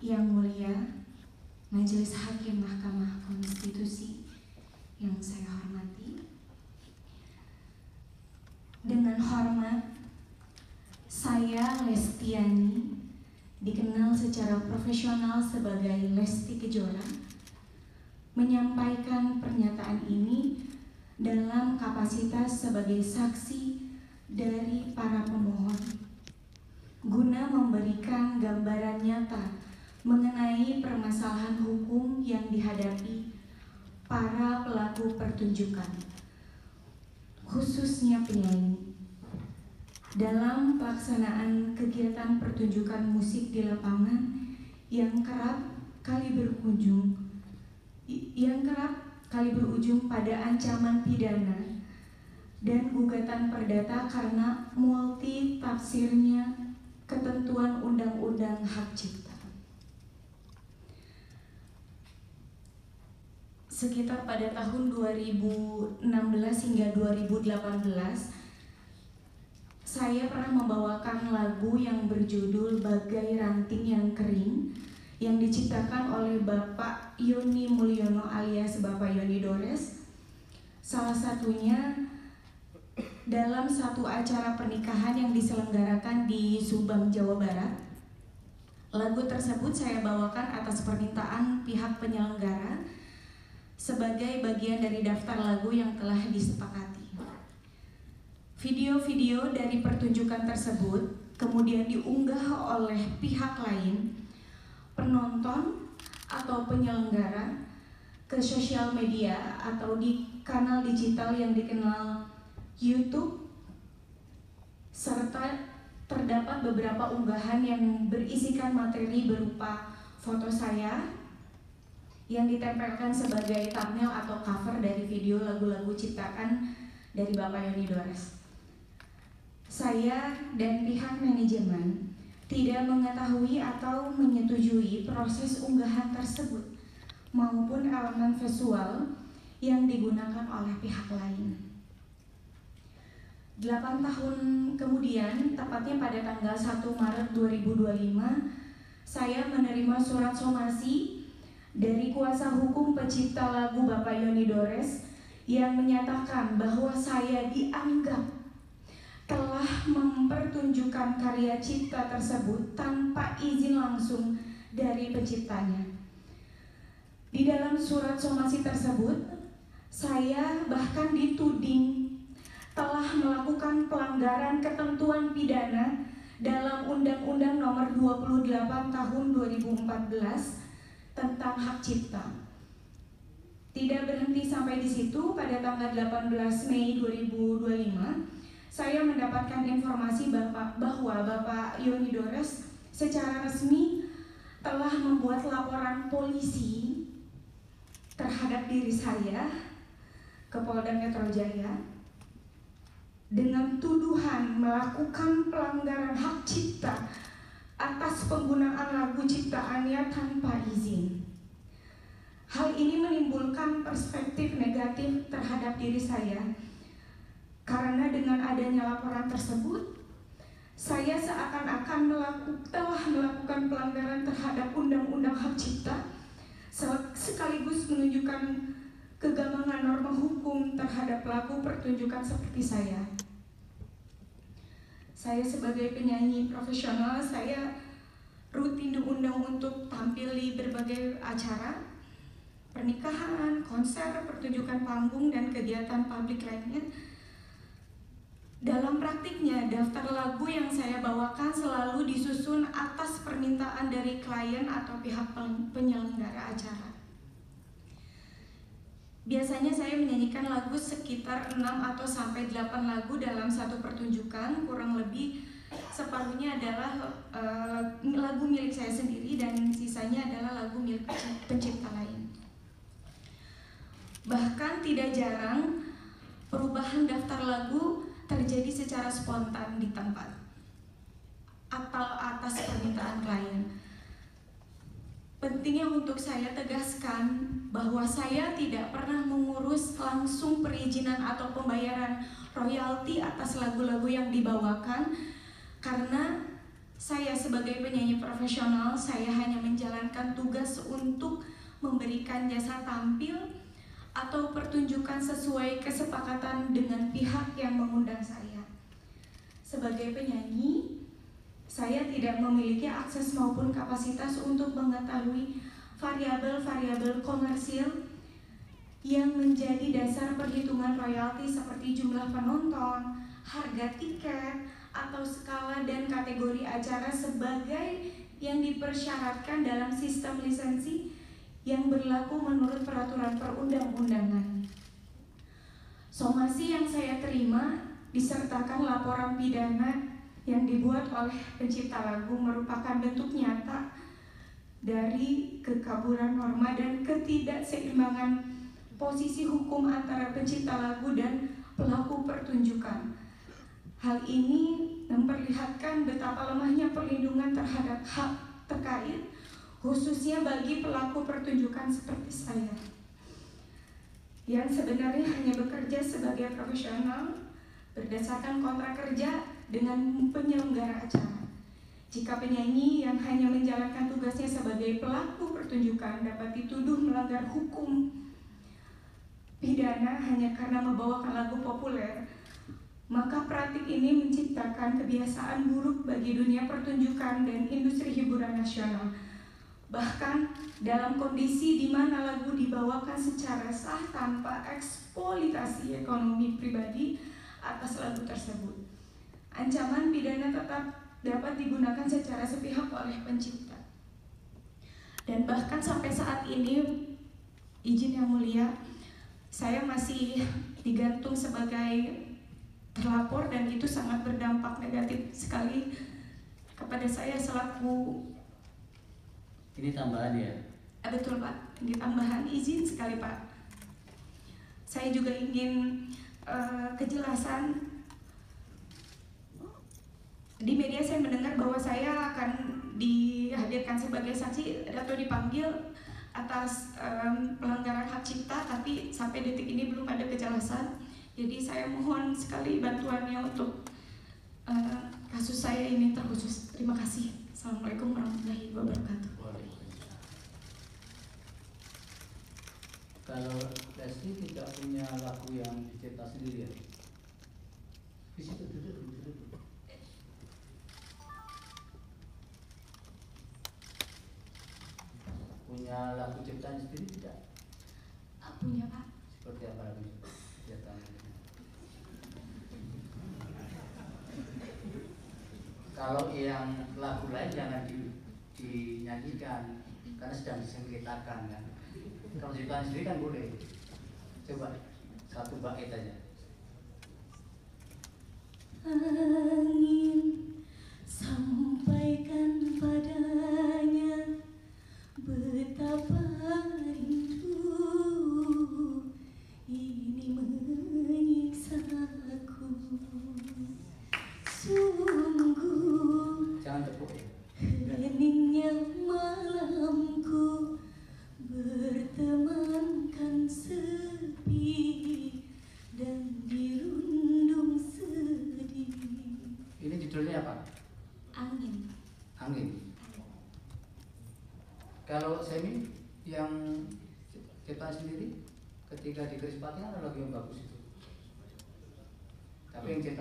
Yang mulia, Majelis Hakim Mahkamah Konstitusi yang saya hormati, dengan hormat, saya Lestiani, dikenal secara profesional sebagai Lesti Kejora, menyampaikan pernyataan ini dalam kapasitas sebagai saksi dari para pemohon, guna memberikan gambaran nyata mengenai permasalahan hukum yang dihadapi para pelaku pertunjukan, khususnya penyanyi, dalam pelaksanaan kegiatan pertunjukan musik di lapangan yang kerap kali berujung pada ancaman pidana dan gugatan perdata karena multi tafsirnya ketentuan Undang-Undang Hak Cipta. Sekitar pada tahun 2016 hingga 2018, saya pernah membawakan lagu yang berjudul Bagai Ranting Yang Kering yang diciptakan oleh Bapak Yoni Mulyono alias Bapak Yoni Dores. Salah satunya dalam satu acara pernikahan yang diselenggarakan di Subang, Jawa Barat. Lagu tersebut saya bawakan atas permintaan pihak penyelenggara sebagai bagian dari daftar lagu yang telah disepakati. Video-video dari pertunjukan tersebut kemudian diunggah oleh pihak lain, penonton atau penyelenggara, ke sosial media atau di kanal digital yang dikenal YouTube, serta terdapat beberapa unggahan yang berisikan materi berupa foto saya yang ditempelkan sebagai thumbnail atau cover dari video lagu-lagu ciptaan dari Bapak Yoni Dores. Saya dan pihak manajemen tidak mengetahui atau menyetujui proses unggahan tersebut maupun elemen visual yang digunakan oleh pihak lain. 8 tahun kemudian, tepatnya pada tanggal 1 Maret 2025, saya menerima surat somasi dari kuasa hukum pencipta lagu Bapak Yoni Dores yang menyatakan bahwa saya dianggap telah mempertunjukkan karya cipta tersebut tanpa izin langsung dari penciptanya. Di dalam surat somasi tersebut, saya bahkan dituding telah melakukan pelanggaran ketentuan pidana dalam Undang-Undang Nomor 28 Tahun 2014 tentang hak cipta. Tidak berhenti sampai di situ, pada tanggal 18 Mei 2025, saya mendapatkan informasi bahwa Bapak Yoni Dores secara resmi telah membuat laporan polisi terhadap diri saya ke Polda Metro Jaya dengan tuduhan melakukan pelanggaran hak cipta atas penggunaan lagu ciptaannya tanpa izin. Hal ini menimbulkan perspektif negatif terhadap diri saya, karena dengan adanya laporan tersebut, saya seakan-akan telah melakukan pelanggaran terhadap Undang-Undang Hak Cipta, sekaligus menunjukkan kegamangan norma hukum terhadap pelaku pertunjukan seperti saya. Saya sebagai penyanyi profesional, saya rutin diundang untuk tampil di berbagai acara, pernikahan, konser, pertunjukan panggung, dan kegiatan publik lainnya. Dalam praktiknya, daftar lagu yang saya bawakan selalu disusun atas permintaan dari klien atau pihak penyelenggara acara. Biasanya saya menyanyikan lagu sekitar 6 atau sampai 8 lagu dalam satu pertunjukan, kurang lebih separuhnya adalah lagu milik saya sendiri dan sisanya adalah lagu milik pencipta lain. Bahkan tidak jarang perubahan daftar lagu terjadi secara spontan di tempat atau atas permintaan klien. Pentingnya untuk saya tegaskan bahwa saya tidak pernah mengurus langsung perizinan atau pembayaran royalti atas lagu-lagu yang dibawakan, karena Saya sebagai penyanyi profesional, saya hanya menjalankan tugas untuk memberikan jasa tampil atau pertunjukan sesuai kesepakatan dengan pihak yang mengundang saya. Sebagai penyanyi, saya tidak memiliki akses maupun kapasitas untuk mengetahui variabel-variabel komersil yang menjadi dasar perhitungan royalti seperti jumlah penonton, harga tiket, atau skala dan kategori acara sebagai yang dipersyaratkan dalam sistem lisensi yang berlaku menurut peraturan perundang-undangan. Somasi yang saya terima disertakan laporan pidana yang dibuat oleh pencipta lagu merupakan bentuk nyata dari kekaburan norma dan ketidakseimbangan posisi hukum antara pencipta lagu dan pelaku pertunjukan. Hal ini memperlihatkan betapa lemahnya perlindungan terhadap hak terkait, khususnya bagi pelaku pertunjukan seperti saya, yang sebenarnya hanya bekerja sebagai profesional berdasarkan kontrak kerja dengan penyelenggara acara. Jika penyanyi yang hanya menjalankan tugasnya sebagai pelaku pertunjukan dapat dituduh melanggar hukum pidana hanya karena membawakan lagu populer, maka praktik ini menciptakan kebiasaan buruk bagi dunia pertunjukan dan industri hiburan nasional. Bahkan dalam kondisi di mana lagu dibawakan secara sah tanpa eksploitasi ekonomi pribadi atas lagu tersebut, ancaman pidana tetap dapat digunakan secara sepihak oleh pencipta. Dan bahkan sampai saat ini, izin yang mulia, saya masih digantung sebagai terlapor dan itu sangat berdampak negatif sekali kepada saya selaku. Ini tambahan ya? Betul Pak, ini tambahan, izin sekali Pak. Saya juga ingin kejelasan. Di media saya mendengar bahwa saya akan dihadirkan sebagai saksi atau dipanggil atas pelanggaran hak cipta, tapi sampai detik ini belum ada kejelasan. Jadi saya mohon sekali bantuannya untuk kasus saya ini terkhusus. Terima kasih. Assalamualaikum warahmatullahi wabarakatuh. Kalau Leslie tidak punya lagu yang dicipta sendiri ya? Di situ duduk. Punya lagu ciptaan sendiri tidak? Punya Pak. Seperti apa lagu ciptaan? Kalau yang lagu lain jangan dinyanyikan karena sedang disengketakan kan. Kalau ciptaan sendiri kan boleh. Coba satu bait aja. Angin sampaikan padanya betapa rindu ini menyiksaku. Sungguh Jangan tepuk ya. heningnya malamku bertemankan sepi dan dirundung sedih. Ini judulnya apa? Angin. Kalau Semi yang ciptaan sendiri ketika di Keris Pati ada lagu yang bagus itu. Tapi yang ciptaan